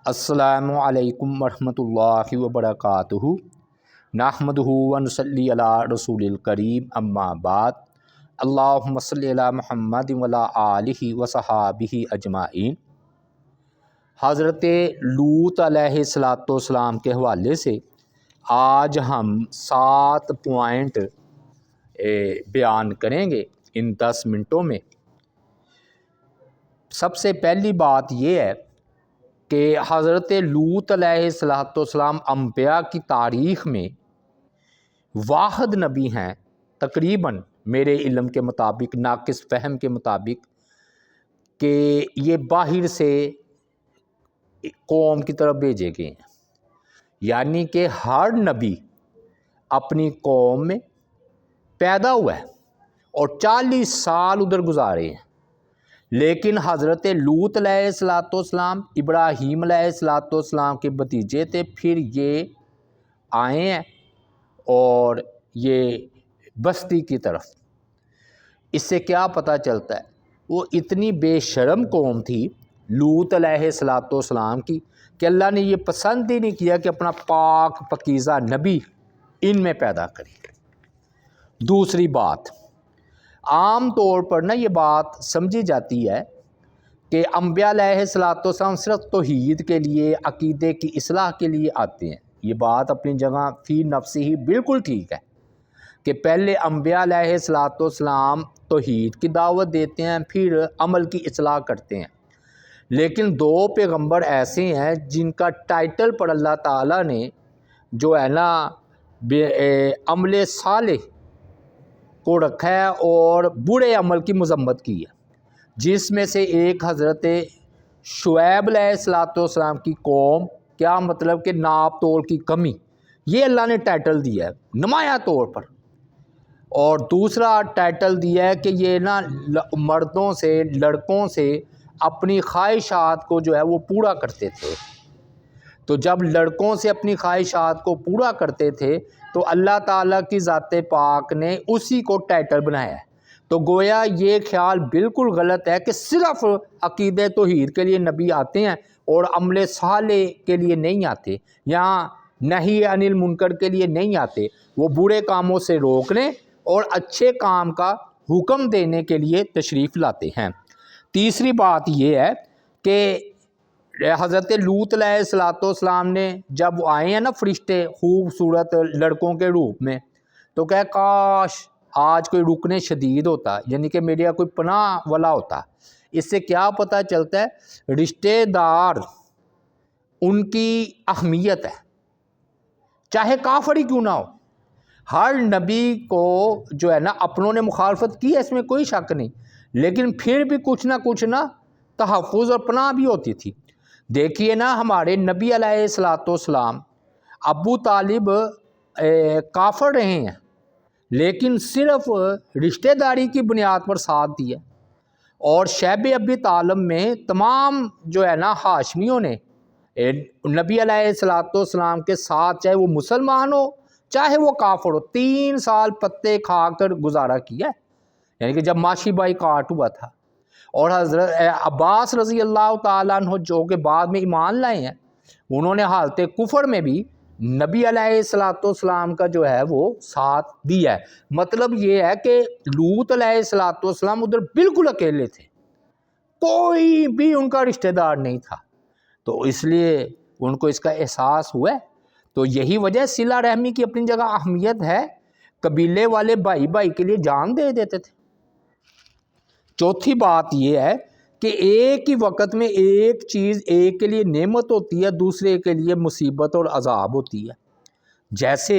السلام علیکم ورحمۃ اللہ وبرکاتہ نحمدہ ونصلی علی رسول الکریم اما بعد اللہم صلی علی محمد وعلی آلہ وصحابہ اجمعین۔ حضرت لوط علیہ السلام کے حوالے سے آج ہم 7 پوائنٹ بیان کریں گے ان 10 منٹوں میں۔ سب سے پہلی بات یہ ہے کہ حضرت لوط علیہ السلام انبیاء کی تاریخ میں واحد نبی ہیں تقریباً میرے علم کے مطابق، ناقص فہم کے مطابق، کہ یہ باہر سے قوم کی طرف بھیجے گئے ہیں، یعنی کہ ہر نبی اپنی قوم میں پیدا ہوا ہے اور 40 سال ادھر گزارے ہیں، لیکن حضرت لوط علیہ السلام ابراہیم علیہ السلام کے بھتیجے تھے، پھر یہ آئے ہیں اور یہ بستی کی طرف۔ اس سے کیا پتہ چلتا ہے؟ وہ اتنی بے شرم قوم تھی لوط علیہ السلام کی کہ اللہ نے یہ پسند ہی نہیں کیا کہ اپنا پاک پاکیزہ نبی ان میں پیدا کرے۔ دوسری بات، عام طور پر یہ بات سمجھی جاتی ہے کہ انبیاء علیہ السلام صرف توحید کے لیے، عقیدے کی اصلاح کے لیے آتے ہیں۔ یہ بات اپنی جگہ فی نفسی ہی بالکل ٹھیک ہے کہ پہلے انبیاء علیہ السلام توحید کی دعوت دیتے ہیں، پھر عمل کی اصلاح کرتے ہیں، لیکن 2 پیغمبر ایسے ہیں جن کا ٹائٹل پر اللہ تعالیٰ نے جو ہے عمل صالح کو رکھا ہے اور برے عمل کی مذمت کی ہے، جس میں سے ایک حضرت شعیب علیہ السلام کی قوم، کیا مطلب کہ ناپ تول کی کمی، یہ اللہ نے ٹائٹل دیا ہے نمایاں طور پر، اور دوسرا ٹائٹل دیا ہے کہ یہ مردوں سے، لڑکوں سے اپنی خواہشات کو جو ہے وہ پورا کرتے تھے۔ تو جب لڑکوں سے اپنی خواہشات کو پورا کرتے تھے تو اللہ تعالیٰ کی ذات پاک نے اسی کو ٹائٹل بنایا ہے۔ تو گویا یہ خیال بالکل غلط ہے کہ صرف عقیدہ توحید کے لیے نبی آتے ہیں اور عمل صالح کے لیے نہیں آتے، یہاں نہی عن المنکر کے لیے نہیں آتے، وہ برے کاموں سے روکنے اور اچھے کام کا حکم دینے کے لیے تشریف لاتے ہیں۔ تیسری بات یہ ہے کہ حضرت لوط علیہ السلام نے جب آئے ہیں فرشتے خوبصورت لڑکوں کے روپ میں، تو کہ کاش آج کوئی رکن شدید ہوتا، یعنی کہ میرے یہاں کوئی پناہ والا ہوتا۔ اس سے کیا پتہ چلتا ہے؟ رشتہ دار ان کی اہمیت ہے، چاہے کافر ہی کیوں نہ ہو۔ ہر نبی کو جو ہے اپنوں نے مخالفت کی ہے، اس میں کوئی شک نہیں، لیکن پھر بھی کچھ نہ تحفظ اور پناہ بھی ہوتی تھی۔ دیکھیے ہمارے نبی علیہ السلام ابو طالب کافر رہے ہیں، لیکن صرف رشتہ داری کی بنیاد پر ساتھ دیا، اور شیب ابی طالب میں تمام جو ہے ہاشمیوں نے نبی علیہ السلام کے ساتھ، چاہے وہ مسلمان ہو چاہے وہ کافر ہو، 3 سال پتے کھا کر گزارا کیا، یعنی کہ جب ماشی بائی کاٹ ہوا تھا۔ اور حضرت عباس رضی اللہ تعالیٰ عنہ جو کہ بعد میں ایمان لائے ہیں، انہوں نے حالت کفر میں بھی نبی علیہ السلام کا جو ہے وہ ساتھ دیا ہے۔ مطلب یہ ہے کہ لوط علیہ السلام ادھر بالکل اکیلے تھے، کوئی بھی ان کا رشتہ دار نہیں تھا، تو اس لیے ان کو اس کا احساس ہوا ہے۔ تو یہی وجہ صلہ رحمی کی اپنی جگہ اہمیت ہے، قبیلے والے بھائی کے لیے جان دے دیتے تھے۔ چوتھی بات یہ ہے کہ ایک ہی وقت میں ایک چیز ایک کے لیے نعمت ہوتی ہے، دوسرے کے لیے مصیبت اور عذاب ہوتی ہے۔ جیسے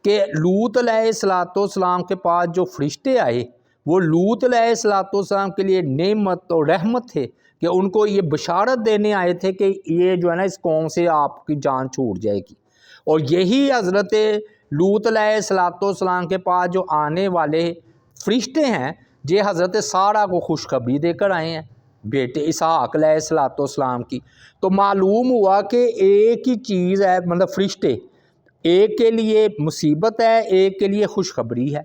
کہ لوط علیہ السلام کے پاس جو فرشتے آئے، وہ لوط علیہ السلام کے لیے نعمت اور رحمت تھے، کہ ان کو یہ بشارت دینے آئے تھے کہ یہ جو ہے اس قوم سے آپ کی جان چھوٹ جائے گی۔ اور یہی حضرت لوط علیہ السلام کے پاس جو آنے والے فرشتے ہیں، یہ حضرت سارہ کو خوشخبری دے کر آئے ہیں، بیٹے اسحاق علیہ السلام کی۔ تو معلوم ہوا کہ ایک ہی چیز ہے، مطلب فرشتے، ایک کے لیے مصیبت ہے، ایک کے لیے خوشخبری ہے۔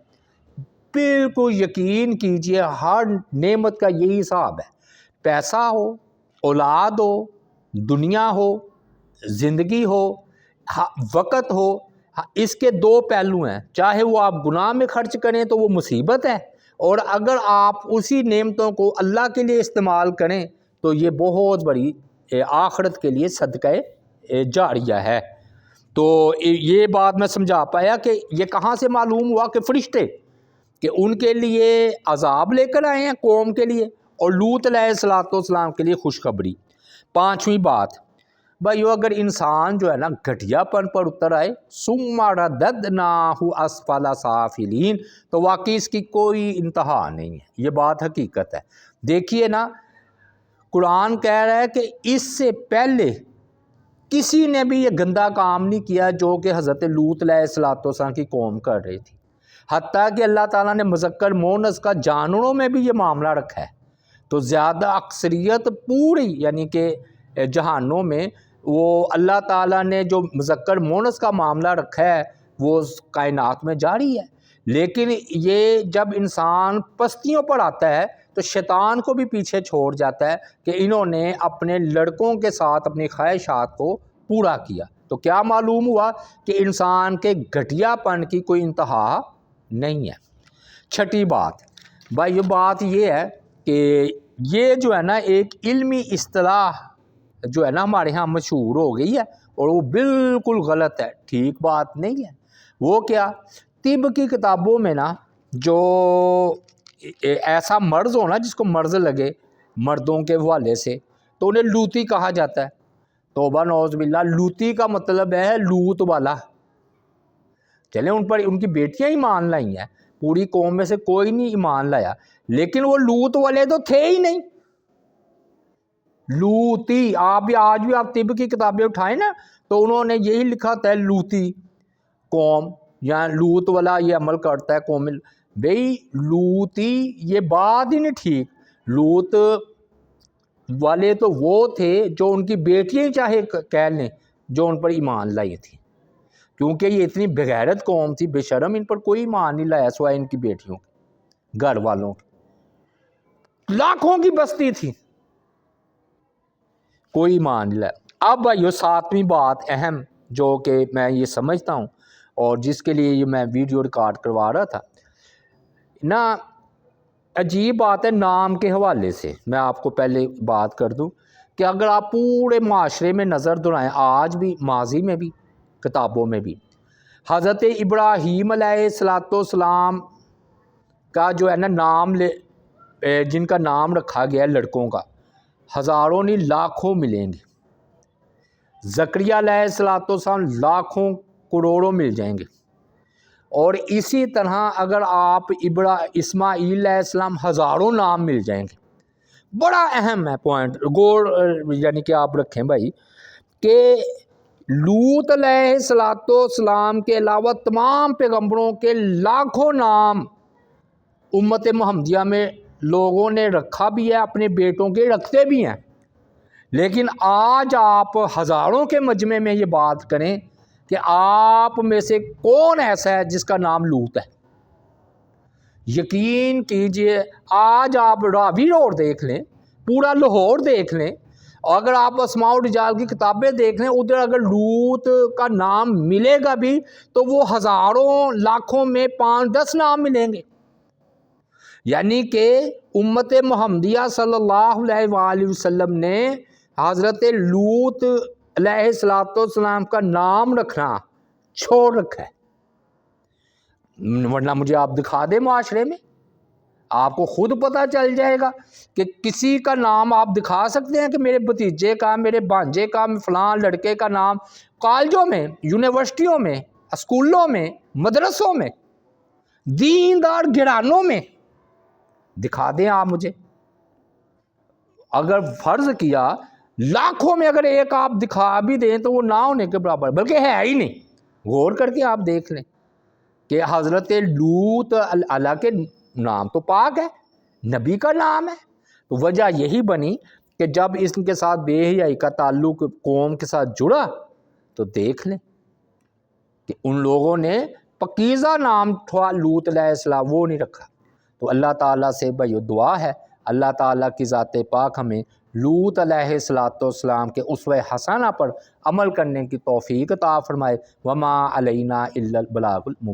بالکل یقین کیجئے ہر نعمت کا یہی حساب ہے، پیسہ ہو، اولاد ہو، دنیا ہو، زندگی ہو، وقت ہو، اس کے دو پہلو ہیں. چاہے وہ آپ گناہ میں خرچ کریں تو وہ مصیبت ہے، اور اگر آپ اسی نعمتوں کو اللہ کے لیے استعمال کریں تو یہ بہت بڑی آخرت کے لیے صدقہ جاریہ ہے. تو یہ بات میں سمجھا پایا کہ یہ کہاں سے معلوم ہوا کہ فرشتے کہ ان کے لیے عذاب لے کر آئے ہیں قوم کے لیے، اور لوط علیہ السلام کے لیے خوشخبری. پانچویں بات، بھائیو اگر انسان جو ہے نا گھٹیا پن پر اتر آئے، ثم رددناہ اسفل سافلین، تو واقعی اس کی کوئی انتہا نہیں ہے. یہ بات حقیقت ہے. دیکھیے نا، قرآن کہہ رہا ہے کہ اس سے پہلے کسی نے بھی یہ گندا کام نہیں کیا جو کہ حضرت لوط علیہ السلام کی قوم کر رہی تھی. حتیٰ کہ اللہ تعالیٰ نے مذکر مونث کا جانوروں میں بھی یہ معاملہ رکھا ہے. تو زیادہ اکثریت پوری یعنی کہ جہانوں میں وہ اللہ تعالیٰ نے جو مذکر مونث کا معاملہ رکھا ہے وہ کائنات میں جاری ہے. لیکن یہ جب انسان پستیوں پر آتا ہے تو شیطان کو بھی پیچھے چھوڑ جاتا ہے کہ انہوں نے اپنے لڑکوں کے ساتھ اپنی خواہشات کو پورا کیا. تو کیا معلوم ہوا کہ انسان کے گھٹیا پن کی کوئی انتہا نہیں ہے. چھٹی بات، بھائی یہ بات یہ ہے کہ یہ جو ہے نا ایک علمی اصطلاح جو ہے نا ہمارے ہاں مشہور ہو گئی ہے، اور وہ بالکل غلط ہے، ٹھیک بات نہیں ہے. وہ کیا، طب کی کتابوں میں نا جو ایسا مرض ہونا جس کو مرض لگے مردوں کے حوالے سے تو انہیں لوتی کہا جاتا ہے. توبہ نعوذ باللہ، لوتی کا مطلب ہے لوت والا. چلیں ان پر ان کی بیٹیاں ایمان لائی ہیں، پوری قوم میں سے کوئی نہیں ایمان لایا، لیکن وہ لوت والے تو تھے ہی نہیں. لوتی، آپ بھی آج بھی آپ طب کی کتابیں اٹھائیں نا تو انہوں نے یہی لکھا تھا لوتی قوم، یا لوت والا یہ عمل کرتا ہے قوم. بھئی لوتی یہ بات ہی نہیں ٹھیک. لوت والے تو وہ تھے جو ان کی بیٹیاں چاہے کہہ لیں جو ان پر ایمان لائی تھی، کیونکہ یہ اتنی بغیرت قوم تھی، بے شرم، ان پر کوئی ایمان نہیں لایا سوائے ان کی بیٹیوں کے، گھر والوں کے. لاکھوں کی بستی تھی، کوئی ایمان نہیں لایا. اب بھائیو ساتویں بات اہم جو کہ میں یہ سمجھتا ہوں اور جس کے لیے یہ میں ویڈیو ریکارڈ کروا رہا تھا نا، عجیب بات ہے نام کے حوالے سے. میں آپ کو پہلے بات کر دوں کہ اگر آپ پورے معاشرے میں نظر دورائیں، آج بھی ماضی میں بھی کتابوں میں بھی، حضرت ابراہیم علیہ السلام کا جو ہے نا نام جن کا نام رکھا گیا ہے لڑکوں کا، ہزاروں نہیں لاکھوں ملیں گے. زکریہ علیہ السلام لاکھوں کروڑوں مل جائیں گے. اور اسی طرح اگر آپ اسماعیل علیہ السلام ہزاروں نام مل جائیں گے. بڑا اہم ہے پوائنٹ، غور یعنی کہ آپ رکھیں بھائی کہ لوط علیہ السلام کے علاوہ تمام پیغمبروں کے لاکھوں نام امت محمدیہ میں لوگوں نے رکھا بھی ہے، اپنے بیٹوں کے رکھتے بھی ہیں. لیکن آج آپ ہزاروں کے مجمع میں یہ بات کریں کہ آپ میں سے کون ایسا ہے جس کا نام لوط ہے. یقین کیجئے آج آپ راوی روڈ دیکھ لیں، پورا لاہور دیکھ لیں، اور اگر آپ اسماء و رجال کی کتابیں دیکھ لیں، ادھر اگر لوط کا نام ملے گا بھی تو وہ ہزاروں لاکھوں میں 5-10 نام ملیں گے. یعنی کہ امت محمدیہ صلی اللہ علیہ وآلہ وسلم نے حضرت لوط علیہ السلام کا نام رکھنا چھوڑ رکھا ہے. ورنہ مجھے آپ دکھا دیں معاشرے میں، آپ کو خود پتہ چل جائے گا کہ کسی کا نام آپ دکھا سکتے ہیں کہ میرے بھتیجے کا، میرے بھانجے کا، فلاں لڑکے کا نام کالجوں میں، یونیورسٹیوں میں، اسکولوں میں، مدرسوں میں، دیندار گھرانوں میں دکھا دیں آپ مجھے. اگر فرض کیا لاکھوں میں اگر ایک آپ دکھا بھی دیں تو وہ نہ ہونے کے برابر، بلکہ ہے ہی نہیں. غور کر کے آپ دیکھ لیں کہ حضرت لوط اللہ کے نام تو پاک ہے، نبی کا نام ہے. تو وجہ یہی بنی کہ جب اس کے ساتھ بے حیائی کا تعلق قوم کے ساتھ جڑا تو دیکھ لیں کہ ان لوگوں نے پکیزہ نام تھا لوط علیہ السلام وہ نہیں رکھا. تو اللہ تعالیٰ سے بھائی دعا ہے اللہ تعالیٰ کی ذات پاک ہمیں لوط علیہ السلام کے اسوہ حسنہ پر عمل کرنے کی توفیق عطا فرمائے۔ وما علینا الا البلاغ المبین۔